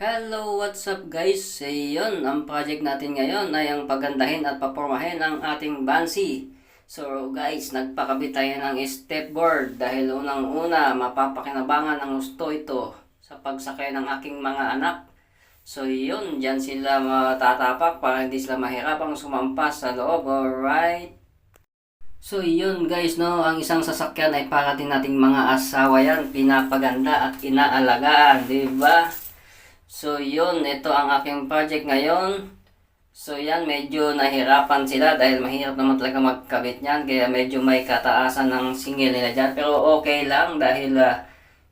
Hello, what's up guys? Yun, ang project natin ngayon ay ang pagandahin at papormahin ang ating Bansi. So guys, nagpakabit tayo ng stepboard dahil unang-una mapapakinabangan ng gusto ito sa pagsakay ng aking mga anak. So yun, dyan sila matatapak para hindi sila mahirapang sumampas sa loob, alright? So yun guys, no, ang isang sasakyan ay para din nating mga asawa yan, pinapaganda at inaalagaan, di ba? So yun, ito ang aking project ngayon. So yan, medyo nahirapan sila dahil mahirap naman talaga magkabit niyan. Kaya medyo may kataasan ng singil nila dyan. Pero okay lang dahil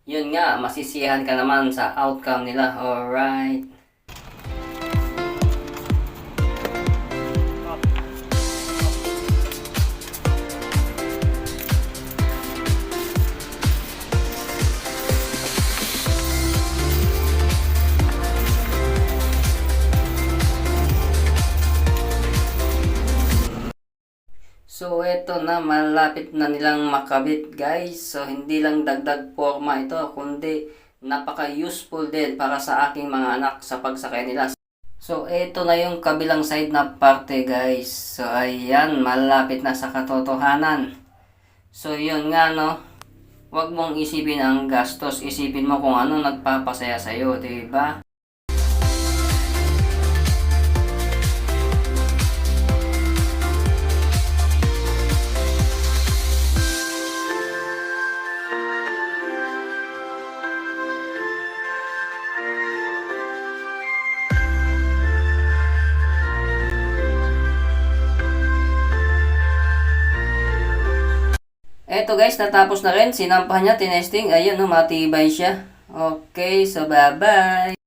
yun nga, masisiyahan ka naman sa outcome nila. Alright. So, eto na, malapit na nilang makabit guys. So, hindi lang dagdag forma ito, kundi napaka-useful din para sa aking mga anak sa pagsakay nila. So, eto na yung kabilang side na parte guys. So, ayan, malapit na sa katotohanan. So, yun nga no, huwag mong isipin ang gastos, isipin mo kung ano nagpapasaya sa'yo, diba? Eto guys, natapos na rin. Sinampahan niya, tinesting. Ayun, no, matibay siya. Okay, so bye-bye.